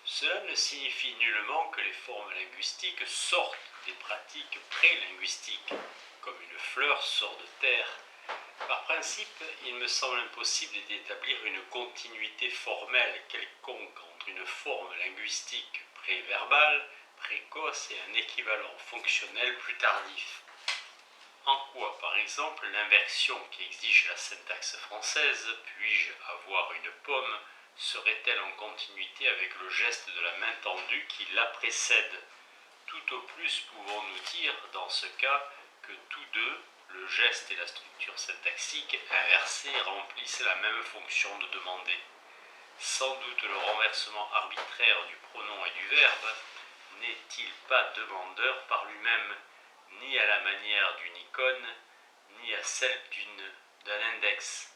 Cela ne signifie nullement que les formes linguistiques sortent des pratiques pré-linguistiques, comme une fleur sort de terre. Par principe, il me semble impossible d'établir une continuité formelle quelconque entre une forme linguistique préverbale, précoce et un équivalent fonctionnel plus tardif. En quoi, par exemple, l'inversion qui exige la syntaxe française, puis-je avoir une pomme, serait-elle en continuité avec le geste de la main tendue qui la précède? Tout au plus pouvons-nous dire, dans ce cas, que tous deux, le geste et la structure syntaxique inversée, remplissent la même fonction de demander. Sans doute le renversement arbitraire du pronom et du verbe n'est-il pas demandeur par lui-même, ni à la manière d'une icône, ni à celle d'un index.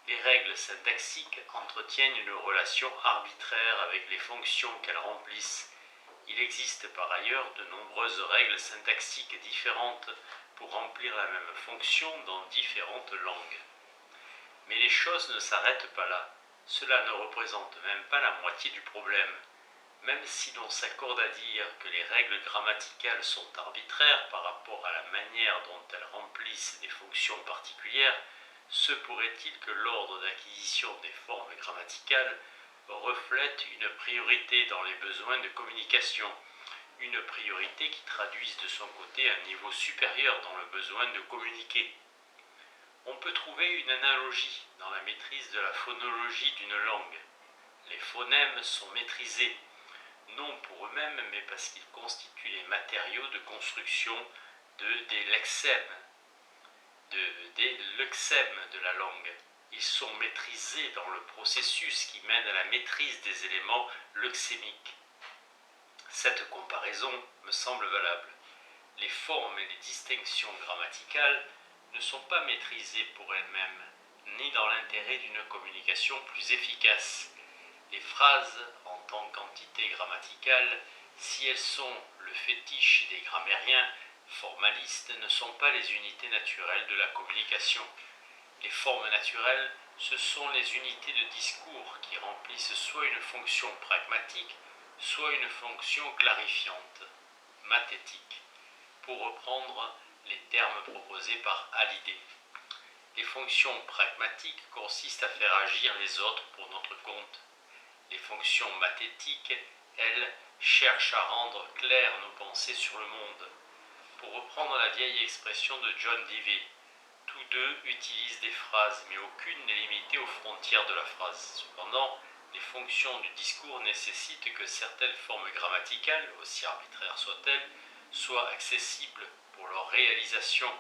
Les règles syntaxiques entretiennent une relation arbitraire avec les fonctions qu'elles remplissent. Il existe par ailleurs de nombreuses règles syntaxiques différentes pour remplir la même fonction dans différentes langues. Mais les choses ne s'arrêtent pas là. Cela ne représente même pas la moitié du problème. Même si l'on s'accorde à dire que les règles grammaticales sont arbitraires par rapport à la manière dont elles remplissent des fonctions particulières, se pourrait-il que l'ordre d'acquisition des formes grammaticales reflète une priorité dans les besoins de communication, une priorité qui traduise de son côté un niveau supérieur dans le besoin de communiquer. On peut trouver une analogie dans la maîtrise de la phonologie d'une langue. Les phonèmes sont maîtrisés, non pour eux-mêmes, mais parce qu'ils constituent les matériaux de construction des lexèmes de la langue. Ils sont maîtrisés dans le processus qui mène à la maîtrise des éléments lexémiques. Cette comparaison me semble valable. Les formes et les distinctions grammaticales ne sont pas maîtrisées pour elles-mêmes, ni dans l'intérêt d'une communication plus efficace. Les phrases, en tant qu'entité grammaticale, si elles sont le fétiche des grammairiens formalistes, ne sont pas les unités naturelles de la communication. Les formes naturelles, ce sont les unités de discours qui remplissent soit une fonction pragmatique, soit une fonction clarifiante, mathétique, pour reprendre les termes proposés par Hallyday. Les fonctions pragmatiques consistent à faire agir les autres pour notre compte. Les fonctions mathétiques, elles, cherchent à rendre claires nos pensées sur le monde. Pour reprendre la vieille expression de John Dewey, tous deux utilisent des phrases, mais aucune n'est limitée aux frontières de la phrase. Cependant, les fonctions du discours nécessitent que certaines formes grammaticales, aussi arbitraires soient-elles, soient accessibles pour leur réalisation,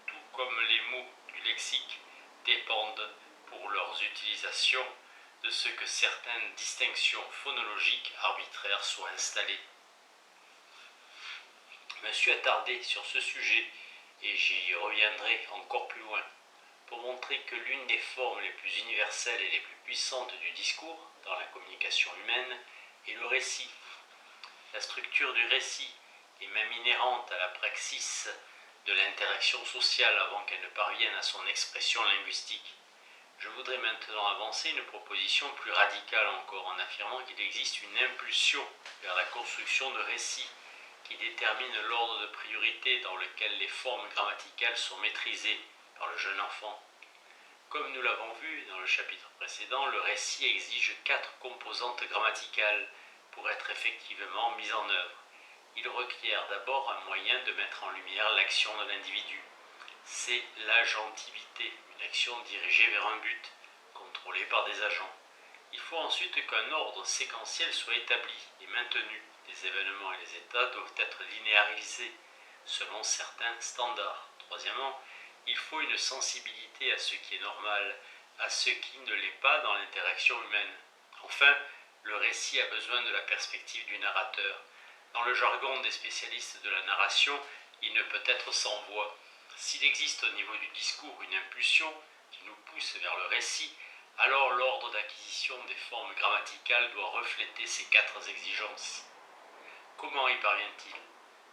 tout comme les mots du lexique dépendent pour leurs utilisations de ce que certaines distinctions phonologiques arbitraires soient installées. Je me suis attardé sur ce sujet et j'y reviendrai encore plus loin pour montrer que l'une des formes les plus universelles et les plus puissantes du discours dans la communication humaine est le récit. La structure du récit est même inhérente à la praxis de l'interaction sociale avant qu'elle ne parvienne à son expression linguistique. Je voudrais maintenant avancer une proposition plus radicale encore en affirmant qu'il existe une impulsion vers la construction de récits qui détermine l'ordre de priorité dans lequel les formes grammaticales sont maîtrisées par le jeune enfant. Comme nous l'avons vu dans le chapitre précédent, le récit exige 4 composantes grammaticales pour être effectivement mis en œuvre. Il requiert d'abord un moyen de mettre en lumière l'action de l'individu. C'est l'agentivité, une action dirigée vers un but, contrôlée par des agents. Il faut ensuite qu'un ordre séquentiel soit établi et maintenu. Les événements et les états doivent être linéarisés selon certains standards. Troisièmement, il faut une sensibilité à ce qui est normal, à ce qui ne l'est pas dans l'interaction humaine. Enfin, le récit a besoin de la perspective du narrateur. Dans le jargon des spécialistes de la narration, il ne peut être sans voix. S'il existe au niveau du discours une impulsion qui nous pousse vers le récit, alors l'ordre d'acquisition des formes grammaticales doit refléter ces 4 exigences. Comment y parvient-il ?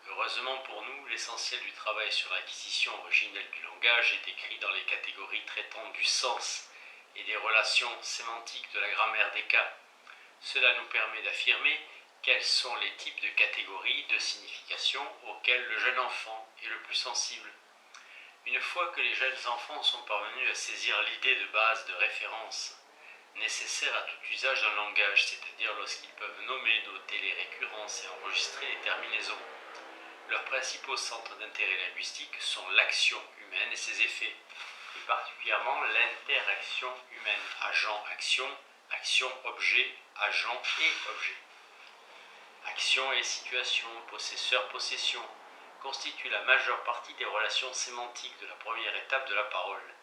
Heureusement pour nous, l'essentiel du travail sur l'acquisition originelle du langage est écrit dans les catégories traitant du sens et des relations sémantiques de la grammaire des cas. Cela nous permet d'affirmer quels sont les types de catégories de signification auxquelles le jeune enfant est le plus sensible. Une fois que les jeunes enfants sont parvenus à saisir l'idée de base de référence nécessaire à tout usage d'un langage, c'est-à-dire lorsqu'ils peuvent nommer, noter les récurrences et enregistrer les terminaisons, leurs principaux centres d'intérêt linguistique sont l'action humaine et ses effets, et particulièrement l'interaction humaine, agent-action, action-objet, agent et objet. Action et situation, possesseur-possession, constituent la majeure partie des relations sémantiques de la première étape de la parole.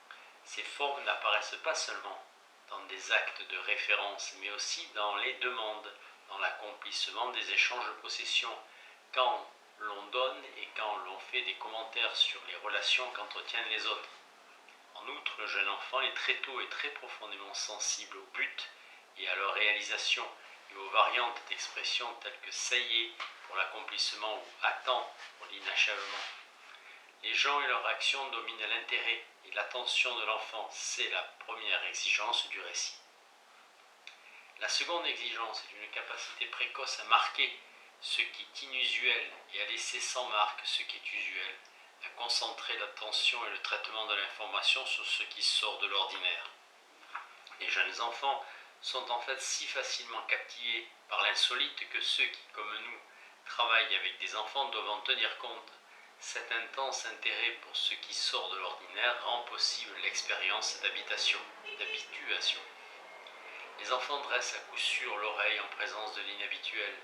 Ces formes n'apparaissent pas seulement dans des actes de référence, mais aussi dans les demandes, dans l'accomplissement des échanges de possession, quand l'on donne et quand l'on fait des commentaires sur les relations qu'entretiennent les autres. En outre, le jeune enfant est très tôt et très profondément sensible au but et à leur réalisation et aux variantes d'expression telles que ça y est pour l'accomplissement ou attends pour l'inachèvement. Les gens et leurs actions dominent l'intérêt et l'attention de l'enfant, c'est la première exigence du récit. La seconde exigence est une capacité précoce à marquer ce qui est inusuel et à laisser sans marque ce qui est usuel, à concentrer l'attention et le traitement de l'information sur ce qui sort de l'ordinaire. Les jeunes enfants sont en fait si facilement captivés par l'insolite que ceux qui, comme nous, travaillent avec des enfants doivent en tenir compte. Cet intense intérêt pour ce qui sort de l'ordinaire rend possible l'expérience d'habituation. Les enfants dressent à coup sûr l'oreille en présence de l'inhabituel.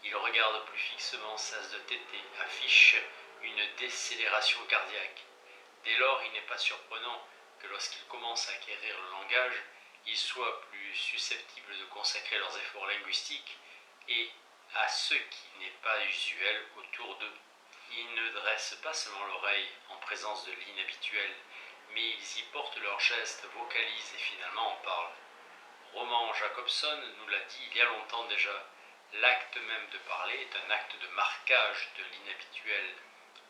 Ils regardent plus fixement, cessent de téter, affichent une décélération cardiaque. Dès lors, il n'est pas surprenant que lorsqu'ils commencent à acquérir le langage, ils soient plus susceptibles de consacrer leurs efforts linguistiques et à ce qui n'est pas usuel autour d'eux. Ils ne dressent pas seulement l'oreille en présence de l'inhabituel, mais ils y portent leurs gestes, vocalisent et finalement en parlent. Roman Jacobson nous l'a dit il y a longtemps déjà, l'acte même de parler est un acte de marquage de l'inhabituel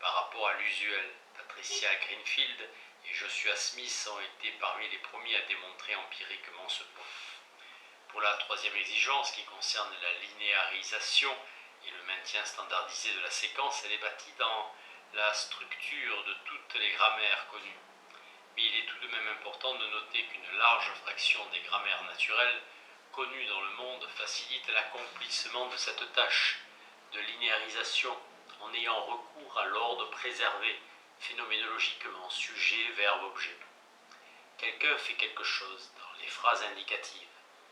par rapport à l'usuel. Patricia Greenfield et Joshua Smith ont été parmi les premiers à démontrer empiriquement ce point. Pour la troisième exigence qui concerne la linéarisation et le maintien standardisé de la séquence, elle est bâtie dans la structure de toutes les grammaires connues. Mais il est tout de même important de noter qu'une large fraction des grammaires naturelles connues dans le monde facilite l'accomplissement de cette tâche de linéarisation en ayant recours à l'ordre préservé, phénoménologiquement, sujet, verbe, objet. Quelqu'un fait quelque chose dans les phrases indicatives.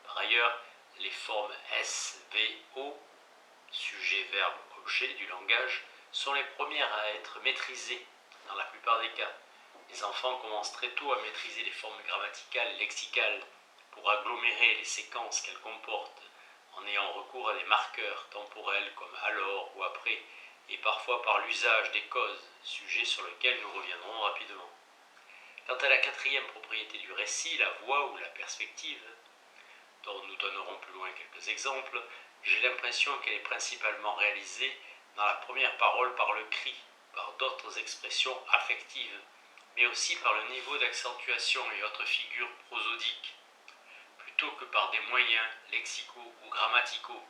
Par ailleurs, les formes S, V, O, sujet, verbe, objet du langage, sont les premières à être maîtrisées dans la plupart des cas. Les enfants commencent très tôt à maîtriser les formes grammaticales et lexicales pour agglomérer les séquences qu'elles comportent en ayant recours à des marqueurs temporels comme alors ou après et parfois par l'usage des causes, sujet sur lequel nous reviendrons rapidement. Quant à la quatrième propriété du récit, la voix ou la perspective, dont nous donnerons plus loin quelques exemples, j'ai l'impression qu'elle est principalement réalisée dans la première parole par le cri, par d'autres expressions affectives, mais aussi par le niveau d'accentuation et autres figures prosodiques, plutôt que par des moyens lexicaux ou grammaticaux,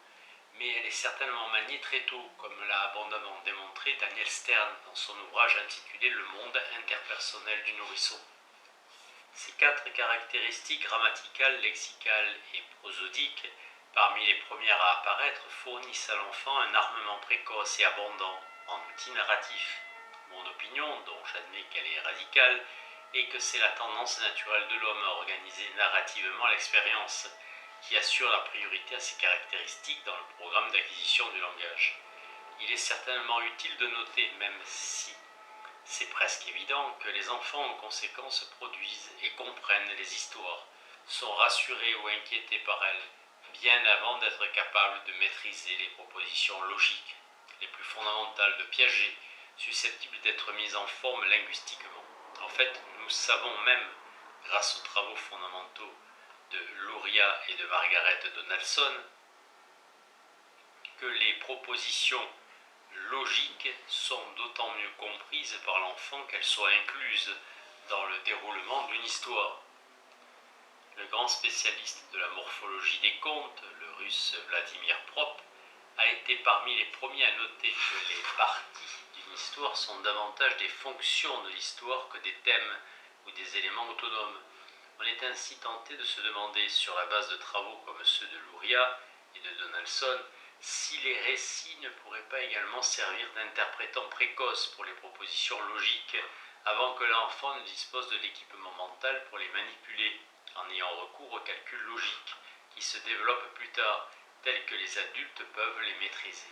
mais elle est certainement maniée très tôt, comme l'a abondamment démontré Daniel Stern dans son ouvrage intitulé « Le monde interpersonnel du nourrisson ». Ces quatre caractéristiques grammaticales, lexicales et prosodiques, parmi les premières à apparaître, fournissent à l'enfant un armement précoce et abondant en outils narratifs. Mon opinion, dont j'admets qu'elle est radicale, est que c'est la tendance naturelle de l'homme à organiser narrativement l'expérience qui assure la priorité à ces caractéristiques dans le programme d'acquisition du langage. Il est certainement utile de noter, même si c'est presque évident, que les enfants en conséquence produisent et comprennent les histoires, sont rassurés ou inquiétés par elles, bien avant d'être capables de maîtriser les propositions logiques, les plus fondamentales de Piaget, susceptibles d'être mises en forme linguistiquement. En fait, nous savons même, grâce aux travaux fondamentaux de Luria et de Margaret Donaldson, que les propositions logiques sont d'autant mieux comprises par l'enfant qu'elles soient incluses dans le déroulement d'une histoire. Le grand spécialiste de la morphologie des contes, le russe Vladimir Prop, a été parmi les premiers à noter que les parties d'une histoire sont davantage des fonctions de l'histoire que des thèmes ou des éléments autonomes. On est ainsi tenté de se demander, sur la base de travaux comme ceux de Luria et de Donaldson, si les récits ne pourraient pas également servir d'interprétants précoces pour les propositions logiques, avant que l'enfant ne dispose de l'équipement mental pour les manipuler, en ayant recours aux calculs logiques, qui se développent plus tard, tels que les adultes peuvent les maîtriser.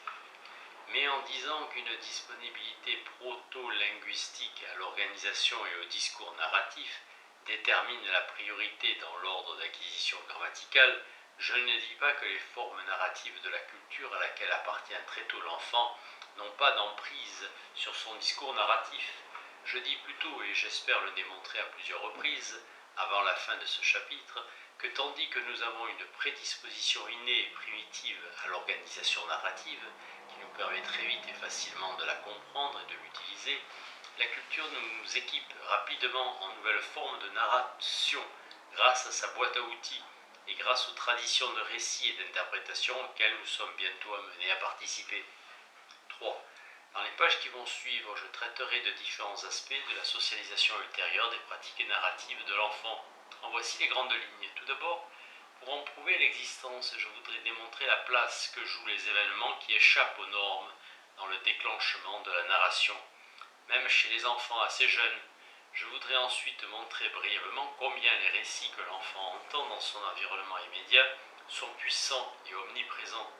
Mais en disant qu'une disponibilité proto-linguistique à l'organisation et au discours narratif détermine la priorité dans l'ordre d'acquisition grammaticale, je ne dis pas que les formes narratives de la culture à laquelle appartient très tôt l'enfant n'ont pas d'emprise sur son discours narratif. Je dis plutôt, et j'espère le démontrer à plusieurs reprises, avant la fin de ce chapitre, que tandis que nous avons une prédisposition innée et primitive à l'organisation narrative, qui nous permet très vite et facilement de la comprendre et de l'utiliser, la culture nous équipe rapidement en nouvelles formes de narration grâce à sa boîte à outils et grâce aux traditions de récits et d'interprétation auxquelles nous sommes bientôt amenés à participer. 3. Dans les pages qui vont suivre, je traiterai de différents aspects de la socialisation ultérieure des pratiques narratives de l'enfant. En voici les grandes lignes. Tout d'abord, pour en prouver l'existence, je voudrais démontrer la place que jouent les événements qui échappent aux normes dans le déclenchement de la narration, même chez les enfants assez jeunes. Je voudrais ensuite montrer brièvement combien les récits que l'enfant entend dans son environnement immédiat sont puissants et omniprésents.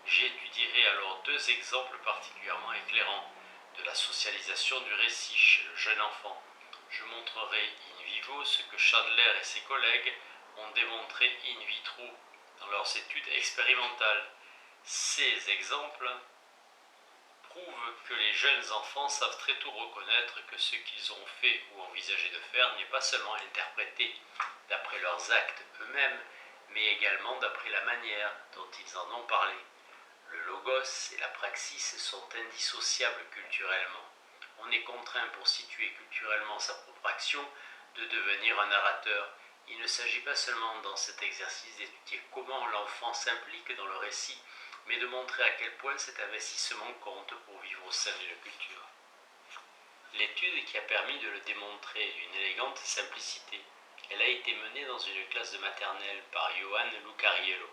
J'étudierai alors deux exemples particulièrement éclairants de la socialisation du récit chez le jeune enfant. Je montrerai in vivo ce que Chandler et ses collègues ont démontré in vitro dans leurs études expérimentales. Ces exemples prouvent que les jeunes enfants savent très tôt reconnaître que ce qu'ils ont fait ou envisagé de faire n'est pas seulement interprété d'après leurs actes eux-mêmes, mais également d'après la manière dont ils en ont parlé. Le logos et la praxis sont indissociables culturellement. On est contraint pour situer culturellement sa propre action de devenir un narrateur. Il ne s'agit pas seulement dans cet exercice d'étudier comment l'enfant s'implique dans le récit, mais de montrer à quel point cet investissement compte pour vivre au sein d'une culture. L'étude qui a permis de le démontrer d'une élégante simplicité, elle a été menée dans une classe de maternelle par Johan Lucariello.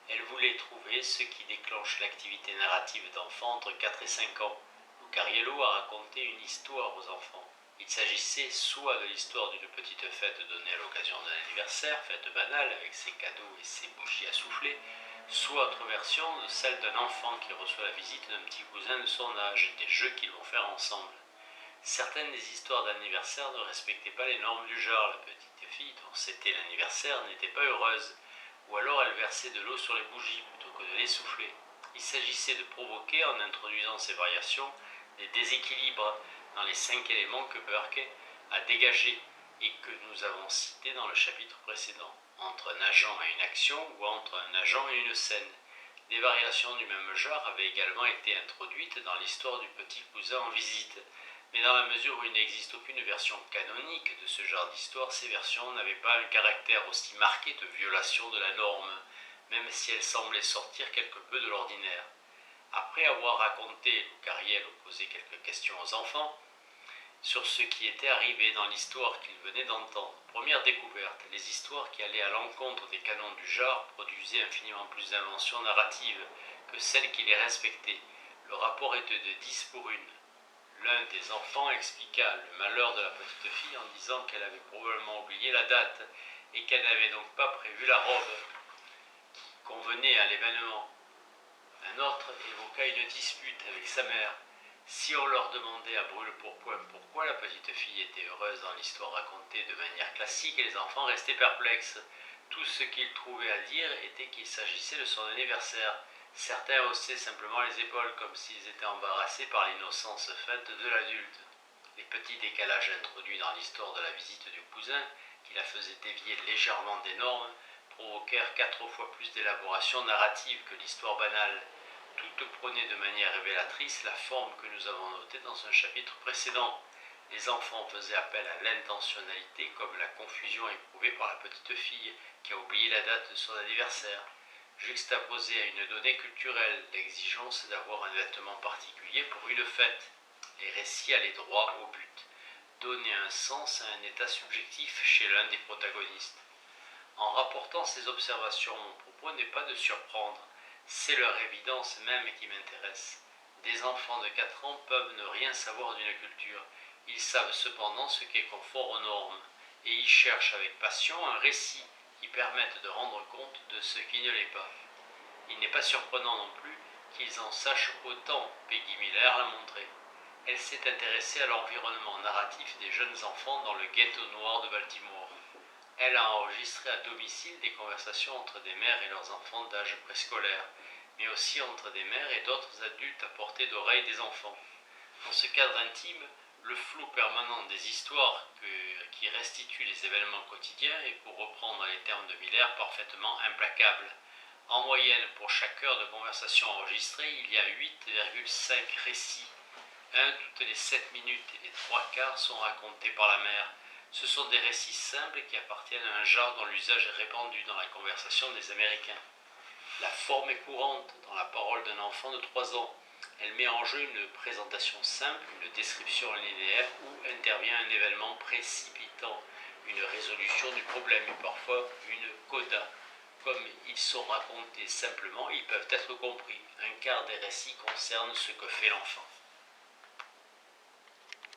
Elle voulait trouver ce qui déclenche l'activité narrative d'enfants entre 4 et 5 ans. Lucariello a raconté une histoire aux enfants. Il s'agissait soit de l'histoire d'une petite fête donnée à l'occasion d'un anniversaire, fête banale avec ses cadeaux et ses bougies à souffler, soit autre version de celle d'un enfant qui reçoit la visite d'un petit cousin de son âge et des jeux qu'ils vont faire ensemble. Certaines des histoires d'anniversaire ne respectaient pas les normes du genre. La petite fille dont c'était l'anniversaire n'était pas heureuse, ou alors elle versait de l'eau sur les bougies plutôt que de les souffler. Il s'agissait de provoquer, en introduisant ces variations, des déséquilibres dans les 5 éléments que Burke a dégagés et que nous avons cités dans le chapitre précédent, entre un agent et une action ou entre un agent et une scène. Des variations du même genre avaient également été introduites dans l'histoire du petit cousin en visite, mais dans la mesure où il n'existe aucune version canonique de ce genre d'histoire, ces versions n'avaient pas un caractère aussi marqué de violation de la norme, même si elles semblaient sortir quelque peu de l'ordinaire. Après avoir raconté, Lucariello posait quelques questions aux enfants sur ce qui était arrivé dans l'histoire qu'ils venaient d'entendre. Première découverte, les histoires qui allaient à l'encontre des canons du genre produisaient infiniment plus d'inventions narratives que celles qui les respectaient. Le rapport était de 10 pour 1. L'un des enfants expliqua le malheur de la petite fille en disant qu'elle avait probablement oublié la date et qu'elle n'avait donc pas prévu la robe qui convenait à l'événement. Un autre évoqua une dispute avec sa mère. Si on leur demandait à brûle-pourpoint pourquoi la petite fille était heureuse dans l'histoire racontée de manière classique, les enfants restaient perplexes. Tout ce qu'ils trouvaient à dire était qu'il s'agissait de son anniversaire. Certains haussaient simplement les épaules comme s'ils étaient embarrassés par l'innocence feinte de l'adulte. Les petits décalages introduits dans l'histoire de la visite du cousin, qui la faisaient dévier légèrement des normes, provoquèrent 4 fois plus d'élaboration narrative que l'histoire banale. Toutes prenaient de manière révélatrice la forme que nous avons notée dans un chapitre précédent. Les enfants faisaient appel à l'intentionnalité, comme la confusion éprouvée par la petite fille qui a oublié la date de son anniversaire, juxtaposée à une donnée culturelle, l'exigence d'avoir un vêtement particulier pour une fête. Les récits allaient droit au but, donner un sens à un état subjectif chez l'un des protagonistes. En rapportant ces observations, mon propos n'est pas de surprendre, c'est leur évidence même qui m'intéresse. Des enfants de 4 ans peuvent ne rien savoir d'une culture, ils savent cependant ce qui est conforme aux normes, et ils cherchent avec passion un récit qui permette de rendre compte de ce qui ne l'est pas. Il n'est pas surprenant non plus qu'ils en sachent autant, Peggy Miller l'a montré. Elle s'est intéressée à l'environnement narratif des jeunes enfants dans le ghetto noir de Baltimore. Elle a enregistré à domicile des conversations entre des mères et leurs enfants d'âge préscolaire, mais aussi entre des mères et d'autres adultes à portée d'oreille des enfants. Dans ce cadre intime, le flou permanent des histoires qui restituent les événements quotidiens est, pour reprendre les termes de Miller, parfaitement implacable. En moyenne, pour chaque heure de conversation enregistrée, il y a 8,5 récits. Un toutes les 7 minutes et les 3/4 sont racontés par la mère. Ce sont des récits simples qui appartiennent à un genre dont l'usage est répandu dans la conversation des Américains. La forme est courante dans la parole d'un enfant de 3 ans. Elle met en jeu une présentation simple, une description linéaire où intervient un événement précipitant, une résolution du problème et parfois une coda. Comme ils sont racontés simplement, ils peuvent être compris. Un quart des récits concernent ce que fait l'enfant.